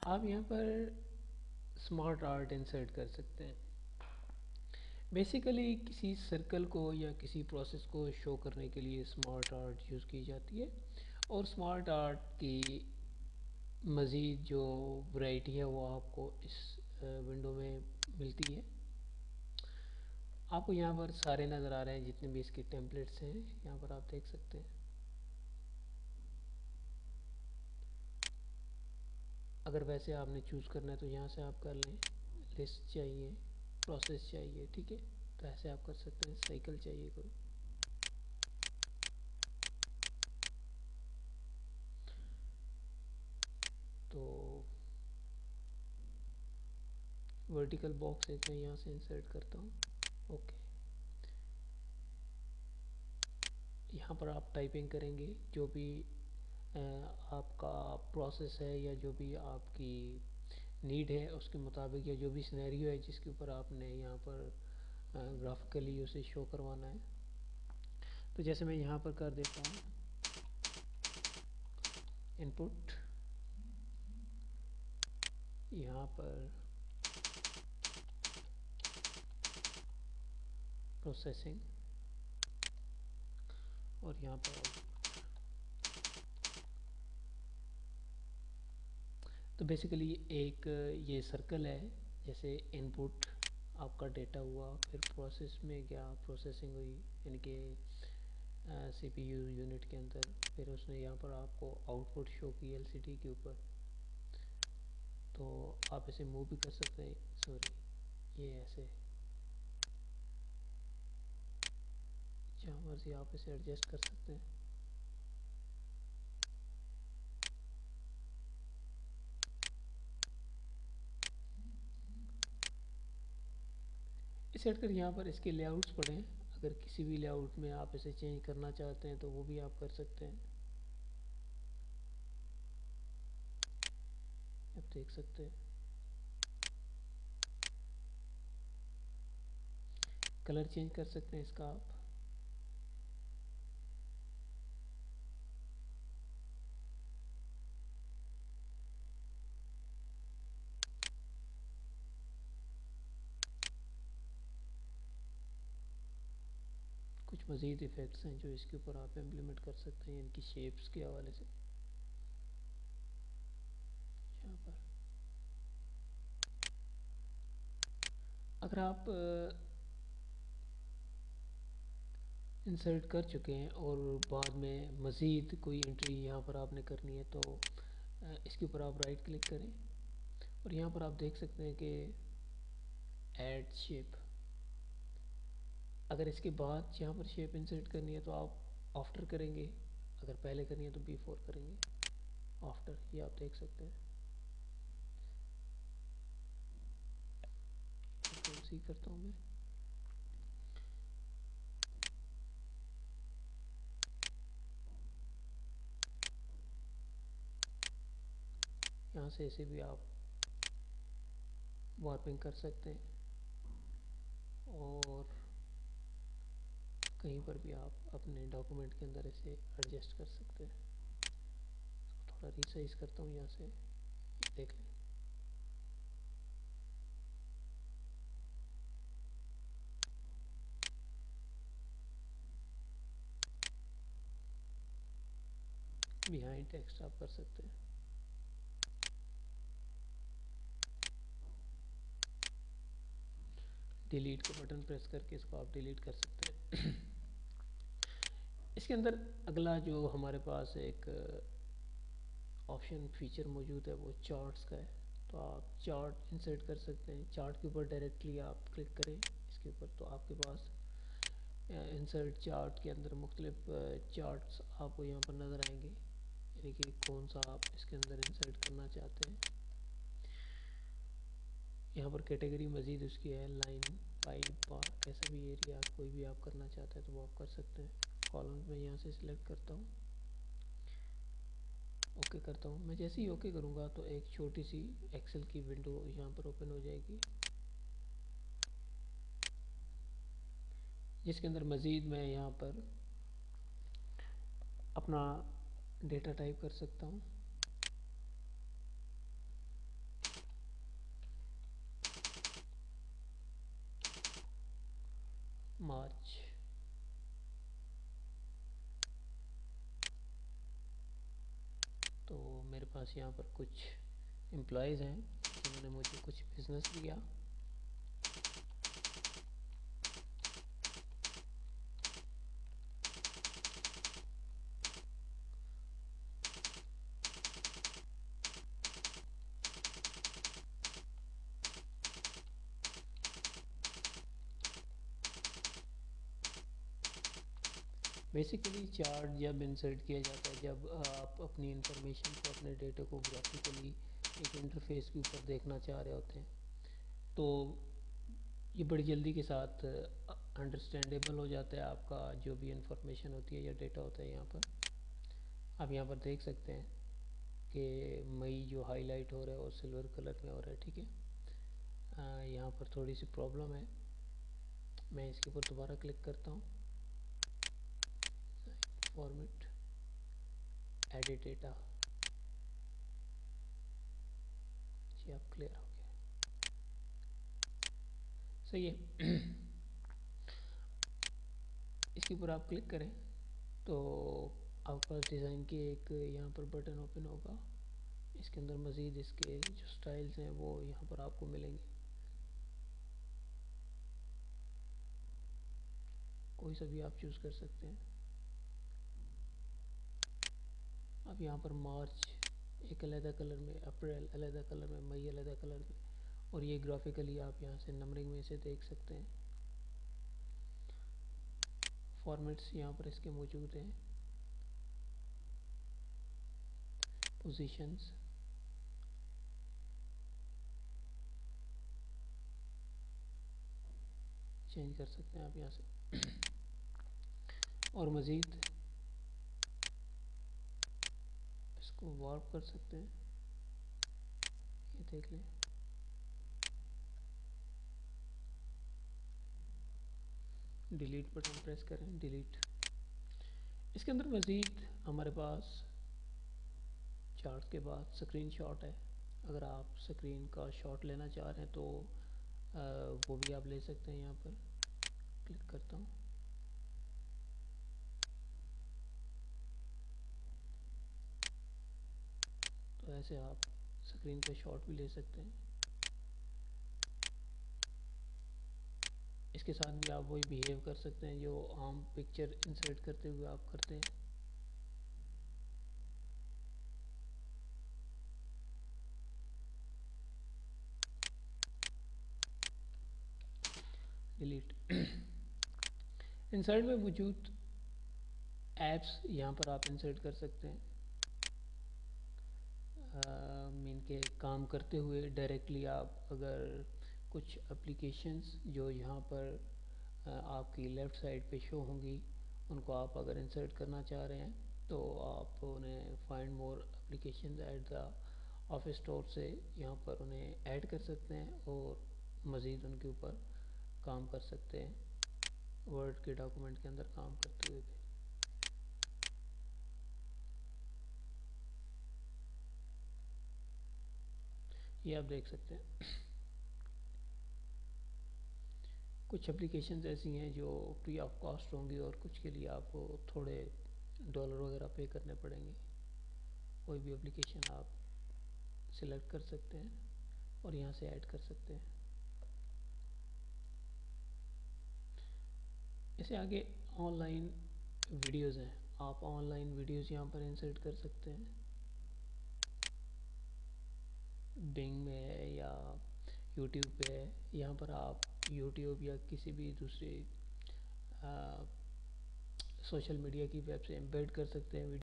आप यहाँ पर स्मार्ट आर्ट इंसर्ट कर सकते हैं। बेसिकली किसी सर्कल को या किसी प्रोसेस को शो करने के लिए स्मार्ट आर्ट यूज़ की जाती है, और स्मार्ट आर्ट की मज़ीद जो वैरायटी है वो आपको इस विंडो में मिलती है। आपको यहाँ पर सारे नज़र आ रहे हैं, जितने भी इसके टेम्पलेट्स हैं यहाँ पर आप देख सकते हैं। अगर वैसे आपने चूज़ करना है तो यहाँ से आप कर लें। लिस्ट चाहिए, प्रोसेस चाहिए, ठीक है, तो ऐसे आप कर सकते हैं। साइकिल चाहिए कोई, तो वर्टिकल बॉक्स एक मैं यहाँ से इंसर्ट करता हूँ। ओके, यहाँ पर आप टाइपिंग करेंगे जो भी आपका प्रोसेस है या जो भी आपकी नीड है उसके मुताबिक, या जो भी सिनेरियो है जिसके ऊपर आपने यहाँ पर ग्राफिकली उसे शो करवाना है। तो जैसे मैं यहाँ पर कर देता हूँ इनपुट, यहाँ पर प्रोसेसिंग, और यहाँ पर तो बेसिकली एक ये सर्कल है। जैसे इनपुट आपका डेटा हुआ, फिर प्रोसेस में गया, प्रोसेसिंग हुई यानी कि सीपीयू यूनिट के अंदर, फिर उसने यहाँ पर आपको आउटपुट शो की एलसीडी के ऊपर। तो आप इसे मूव भी कर सकते हैं, सॉरी ये ऐसे जहाँ मर्जी आप इसे एडजस्ट कर सकते हैं। इसे हटकर यहाँ पर इसके लेआउट्स पड़े हैं। अगर किसी भी लेआउट में आप इसे चेंज करना चाहते हैं तो वो भी आप कर सकते हैं। आप देख सकते हैं कलर चेंज कर सकते हैं इसका आप। कुछ मज़ीद इफ़ेक्ट्स हैं जो इसके ऊपर आप इम्प्लीमेंट कर सकते हैं इनकी शेप्स के हवाले से। यहाँ पर अगर आप इंसर्ट कर चुके हैं और बाद में मज़ीद कोई एंट्री यहाँ पर आपने करनी है, तो इसके ऊपर आप राइट क्लिक करें और यहाँ पर आप देख सकते हैं कि ऐड शेप। अगर इसके बाद यहाँ पर शेप इंसर्ट करनी है तो आप आफ्टर करेंगे, अगर पहले करनी है तो बिफोर करेंगे। आफ्टर, ये आप देख सकते हैं। कंट्रोल सी करता हूँ मैं। यहाँ से इसे भी आप वार्पिंग कर सकते हैं, और कहीं पर भी आप अपने डॉक्यूमेंट के अंदर इसे एडजस्ट कर सकते हैं। इसको थोड़ा रिसाइज करता हूँ यहाँ से, देख लें। बिहाइंड टेक्स्ट आप कर सकते हैं। डिलीट का बटन प्रेस करके इसको आप डिलीट कर सकते हैं। इसके अंदर अगला जो हमारे पास एक ऑप्शन फीचर मौजूद है वो चार्ट्स का है। तो आप चार्ट इंसर्ट कर सकते हैं। चार्ट के ऊपर डायरेक्टली आप क्लिक करें इसके ऊपर, तो आपके पास इंसर्ट चार्ट के अंदर मुख्तलिफ चार्ट्स आपको यहाँ पर नज़र आएंगे, यानी कि कौन सा आप इसके अंदर इंसर्ट करना चाहते हैं। यहाँ पर कैटेगरी मज़ीद उसकी है, लाइन, पाई, बार, कैसा भी एरिया कोई भी आप करना चाहते हैं तो वो आप कर सकते हैं। कॉलम में यहाँ से सिलेक्ट करता हूँ, ओके करता हूँ। मैं जैसे ही ओके करूँगा तो एक छोटी सी एक्सेल की विंडो यहाँ पर ओपन हो जाएगी, जिसके अंदर मज़ीद मैं यहाँ पर अपना डेटा टाइप कर सकता हूँ। मार्च। तो मेरे पास यहाँ पर कुछ एम्प्लॉयज़ हैं जिन्होंने मुझे कुछ बिज़नेस दिया। बेसिकली चार्ट जब इंसर्ट किया जाता है, जब आप अपनी इंफॉर्मेशन को, अपने डेटा को ग्राफिकली एक इंटरफेस के ऊपर देखना चाह रहे होते हैं, तो ये बड़ी जल्दी के साथ अंडरस्टैंडेबल हो जाता है। आपका जो भी इंफॉर्मेशन होती है या डेटा होता है, यहाँ पर आप यहाँ पर देख सकते हैं कि मई जो हाईलाइट हो रहा है वो सिल्वर कलर में हो रहा है। ठीक है, यहाँ पर थोड़ी सी प्रॉब्लम है। मैं इसके ऊपर दोबारा क्लिक करता हूँ, फॉर्मेट, एडिट डेटा। जी, आप क्लियर हो गया, सही है। इसके ऊपर आप क्लिक करें तो आपके पास डिज़ाइन के एक यहाँ पर बटन ओपन होगा। इसके अंदर मज़ीद इसके जो स्टाइल्स हैं वो यहाँ पर आपको मिलेंगे। कोई सा भी आप चूज़ कर सकते हैं। अब यहाँ पर मार्च एक अलग कलर में, अप्रैल अलग कलर में, मई अलग कलर में, और ये ग्राफिकली आप यहाँ से नंबरिंग में से देख सकते हैं। फॉर्मेट्स यहाँ पर इसके मौजूद हैं। पोजीशंस, चेंज कर सकते हैं आप यहाँ से। और मज़ीद इसको वार्प कर सकते हैं, ये देख लें। डिलीट बटन प्रेस करें, डिलीट। इसके अंदर मज़ीद हमारे पास चार्ट के बाद स्क्रीन शॉट है। अगर आप स्क्रीन का शॉट लेना चाह रहे हैं तो वो भी आप ले सकते हैं। यहाँ पर क्लिक करता हूँ, तो ऐसे आप स्क्रीन का शॉट भी ले सकते हैं। इसके साथ भी आप वही बिहेव कर सकते हैं जो आम पिक्चर इंसर्ट करते हुए आप करते हैं। डिलीट। इंसर्ट में मौजूद ऐप्स यहाँ पर आप इंसर्ट कर सकते हैं। इनके काम करते हुए डायरेक्टली आप अगर कुछ एप्लीकेशंस जो यहाँ पर आपकी लेफ़्ट साइड पे शो होंगी, उनको आप अगर इंसर्ट करना चाह रहे हैं तो आप उन्हें find more application at the office store से यहाँ पर उन्हें ऐड कर सकते हैं और मज़ीद उनके ऊपर काम कर सकते हैं, वर्ड के डॉक्यूमेंट के अंदर काम करते हुए भी। ये आप देख सकते हैं। कुछ एप्लीकेशंस ऐसी हैं जो फ्री ऑफ कॉस्ट होंगी और कुछ के लिए आपको थोड़े डॉलर वगैरह पे करने पड़ेंगे। कोई भी एप्लीकेशन आप सिलेक्ट कर सकते हैं और यहाँ से ऐड कर सकते हैं। इससे आगे ऑनलाइन वीडियोस हैं, आप ऑनलाइन वीडियोस यहाँ पर इंसर्ट कर सकते हैं। बिंग में है या यूट्यूब पे है, यहाँ पर आप यूट्यूब या किसी भी दूसरे सोशल मीडिया की वेब से एम्बेड कर सकते हैं।